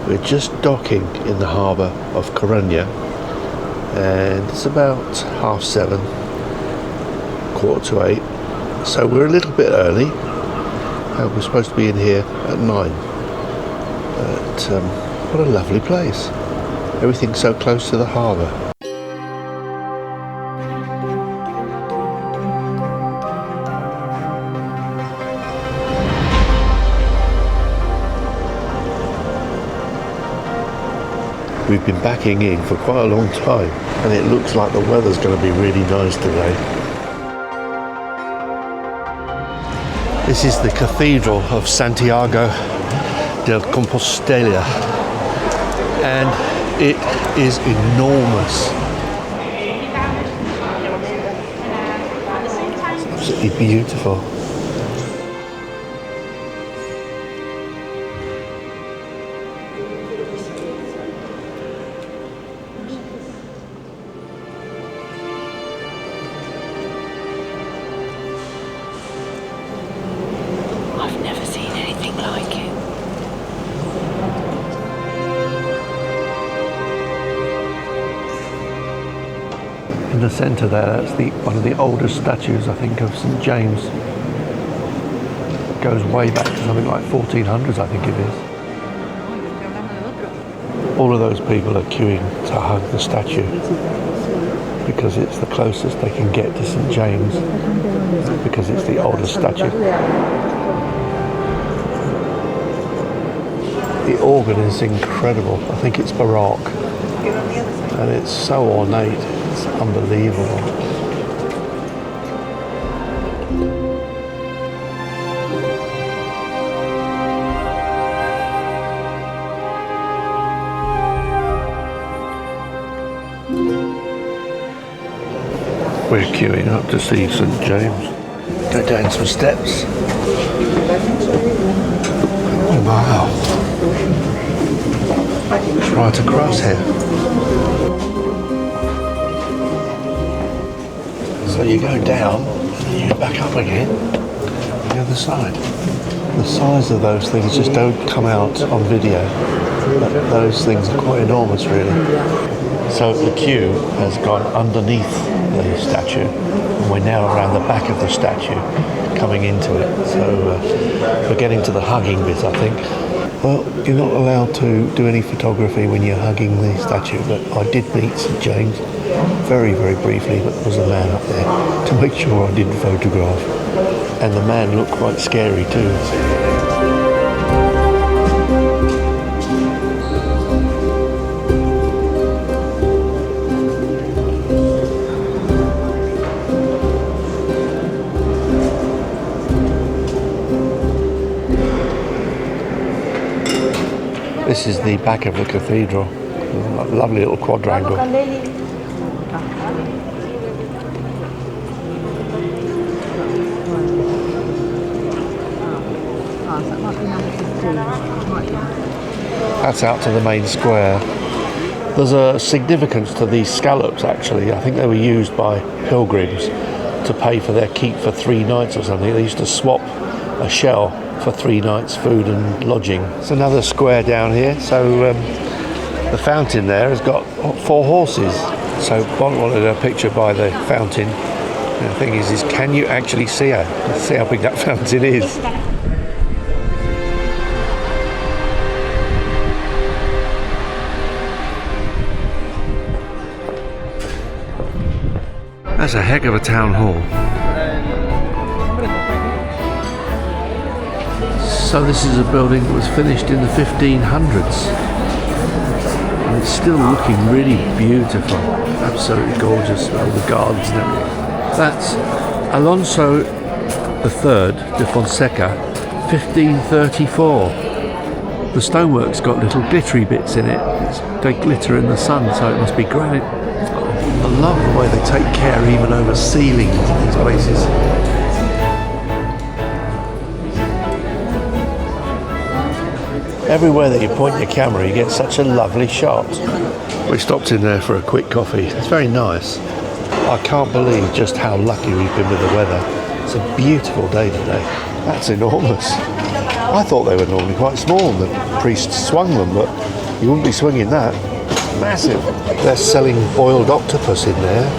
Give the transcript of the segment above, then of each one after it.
We're just docking in the harbour of Coruna, and it's about 7:30, 7:45, so we're a little bit early. We're supposed to be in here at 9, but what a lovely place. Everything's so close to the harbour. We've been backing in for quite a long time, and it looks like the weather's going to be really nice today. This is the Cathedral of Santiago de Compostela, and it is enormous. It's absolutely beautiful. I've never seen anything like it. In the centre there, that's one of the oldest statues, I think, of St James. It goes way back to something like 1400s, I think it is. All of those people are queuing to hug the statue because it's the closest they can get to St James, because it's the oldest statue. The organ is incredible. I think it's Baroque, and it's so ornate. It's unbelievable. We're queuing up to see St James. Go down some steps. Oh wow. It's right across here. So you go down and you go back up again on the other side. The size of those things just don't come out on video, but those things are quite enormous really. So the queue has gone underneath the statue, and we're now around the back of the statue coming into it. So we're getting to the hugging bit, I think. Well, you're not allowed to do any photography when you're hugging the statue, but I did meet St James very, very briefly, but there was a man up there to make sure I didn't photograph. And the man looked quite scary too. This is the back of the cathedral. A lovely little quadrangle. That's out to the main square. There's a significance to these scallops actually. I think they were used by pilgrims to pay for their keep for 3 nights or something. They used to swap a shell for 3 nights food and lodging. It's another square down here. So the fountain there has got 4 horses. So Bont wanted a picture by the fountain. And the thing is can you actually see her? Let's see how big that fountain is. That's a heck of a town hall. So this is a building that was finished in the 1500s. And it's still looking really beautiful. Absolutely gorgeous, all the gardens and everything. That's Alonso III de Fonseca, 1534. The stonework's got little glittery bits in it. They glitter in the sun, so it must be granite. I love the way they take care even over ceilings in these places. Everywhere that you point your camera, you get such a lovely shot. We stopped in there for a quick coffee. It's very nice. I can't believe just how lucky we've been with the weather. It's a beautiful day today. That's enormous. I thought they were normally quite small. The priest swung them, but you wouldn't be swinging that. Massive. They're selling boiled octopus in there.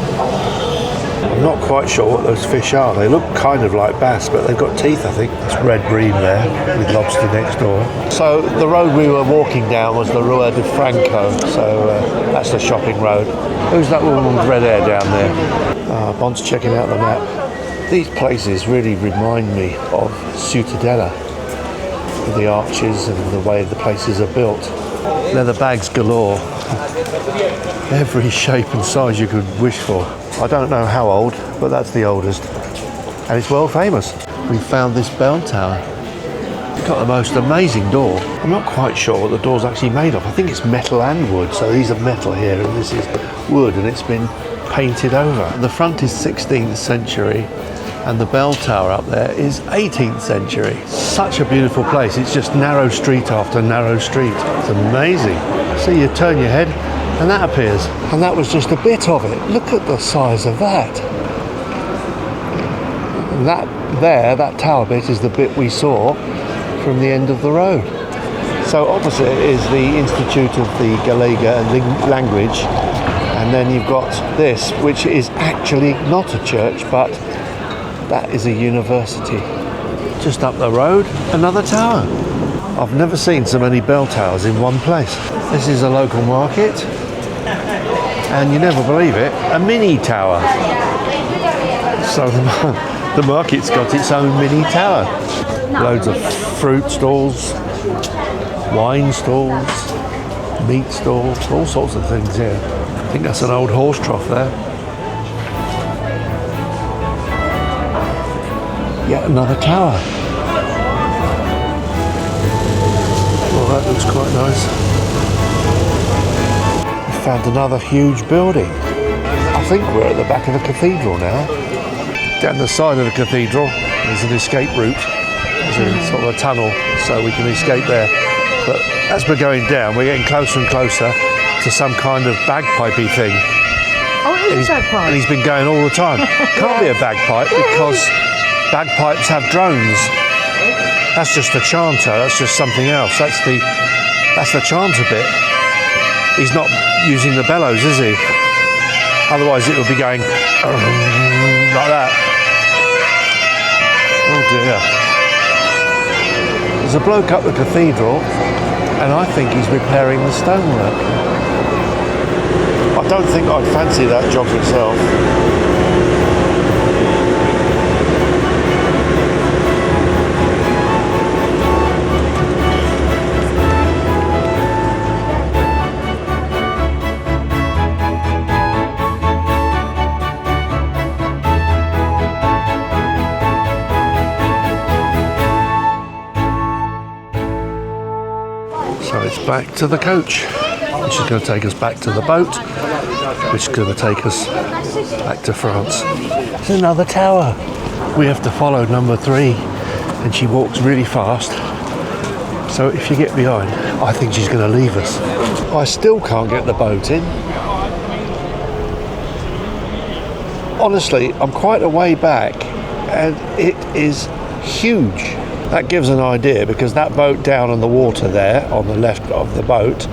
I'm not quite sure what those fish are. They look kind of like bass, but they've got teeth, I think. It's red bream there, with lobster next door. So the road we were walking down was the Rua de Franco, so that's the shopping road. Who's that woman with red hair down there? Bond's checking out the map. These places really remind me of Ciutadella, the arches and the way the places are built. Leather bags galore. Every shape and size you could wish for. I don't know how old, but that's the oldest. And it's world famous. We found this bell tower. It's got the most amazing door. I'm not quite sure what the door's actually made of. I think it's metal and wood. So these are metal here and this is wood and it's been painted over. The front is 16th century and the bell tower up there is 18th century. Such a beautiful place. It's just narrow street after narrow street. It's amazing. So you turn your head and that appears. And that was just a bit of it. Look at the size of that. That tower bit is the bit we saw from the end of the road. So opposite is the Institute of the Galega and Language. And then you've got this, which is actually not a church, but that is a university. Just up the road, another tower. I've never seen so many bell towers in one place. This is a local market. And you never believe it, a mini tower. So the market's got its own mini tower. Loads of fruit stalls, wine stalls, meat stalls, all sorts of things here. I think that's an old horse trough there. Yet another tower. Well, that looks quite nice. Found another huge building. I think we're at the back of the cathedral now. Down the side of the cathedral there's an escape route. There's a sort of a tunnel so we can escape there. But as we're going down, we're getting closer and closer to some kind of bagpipey thing. Oh, it is a bagpipe. And he's been going all the time. Can't be a bagpipe because bagpipes have drones. That's just a chanter, that's just something else. That's the chanter bit. He's not using the bellows, is he? Otherwise it would be going like that. Oh dear. There's a bloke up the cathedral and I think he's repairing the stonework. I don't think I'd fancy that job myself. So it's back to the coach, which is going to take us back to the boat, which is going to take us back to France. There's another tower. We have to follow number 3, and she walks really fast. So if you get behind, I think she's going to leave us. I still can't get the boat in. Honestly, I'm quite a way back, and it is huge. That gives an idea because that boat down on the water there on the left of the boat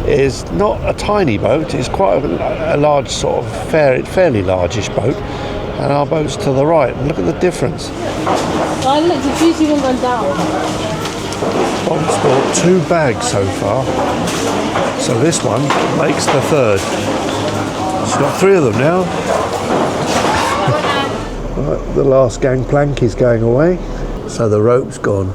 is not a tiny boat, it's quite a large sort of fairly largish boat, and our boat's to the right. And look at the difference. Oh, look, the juicy one gone down. Bond's bought 2 bags so far, so this one makes the 3rd. She's got 3 of them now. Right, the last gangplank is going away. So the rope's gone.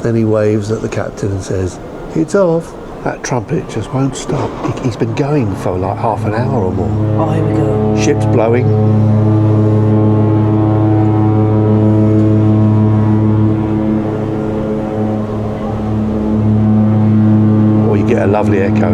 Then he waves at the captain and says, "It's off." That trumpet just won't stop. He's been going for like half an hour or more. Oh, here we go. Ship's blowing. Or you get a lovely echo.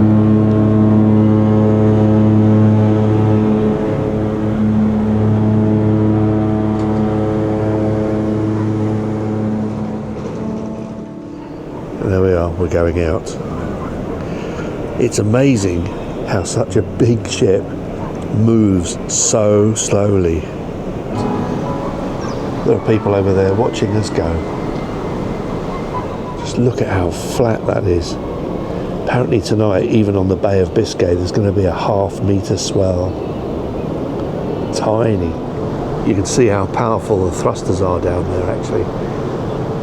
There we are, we're going out. It's amazing how such a big ship moves so slowly. There are people over there watching us go. Just look at how flat that is. Apparently tonight, even on the Bay of Biscay, there's going to be a half-metre swell. Tiny. You can see how powerful the thrusters are down there, actually.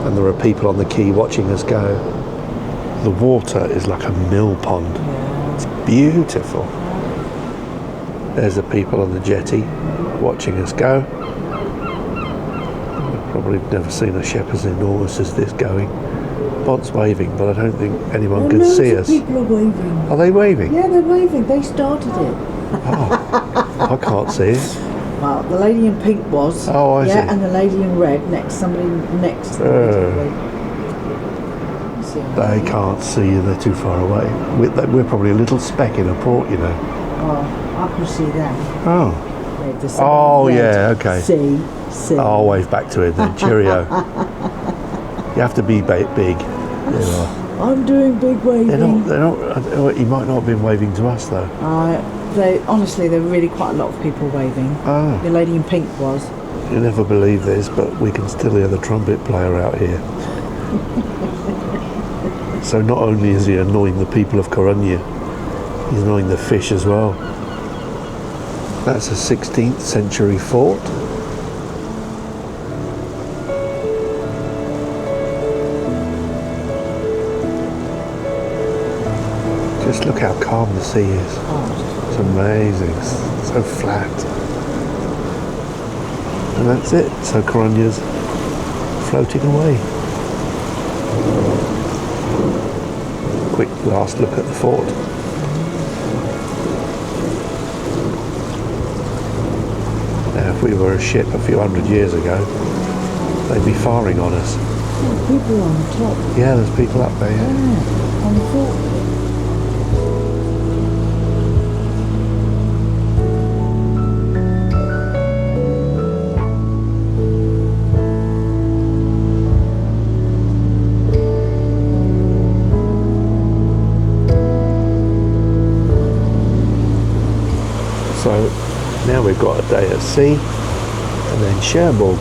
And there are people on the quay watching us go. The water is like a mill pond. It's beautiful. There's the people on the jetty watching us go. I've probably never seen a ship as enormous as this going. Bont's waving, but I don't think anyone can see us. People are waving. Are they waving? Yeah, they're waving. They started it. Oh, I can't see it. Well, the lady in pink was. Oh, I see. Yeah, and the lady in red somebody next to the lady in red. They can't see you, they're too far away. We're probably a little speck in a port, you know. Oh, I can see them. Oh. Oh, yeah, okay. See. I'll wave back to it then. Cheerio. You have to be big. You know. I'm doing big waving. They're not, he might not have been waving to us though. Honestly, there are really quite a lot of people waving. Oh. The lady in pink was. You never believe this, but we can still hear the trumpet player out here. So not only is he annoying the people of Coruna, he's annoying the fish as well. That's a 16th century fort. Just look how calm the sea is. It's amazing. It's so flat. And that's it. So Coruna's floating away. Quick last look at the fort. Now if we were a ship a few hundred years ago, they'd be firing on us. People on the top. Yeah, there's people up there. Yeah, on the fort. So now we've got a day at sea and then Cherbourg.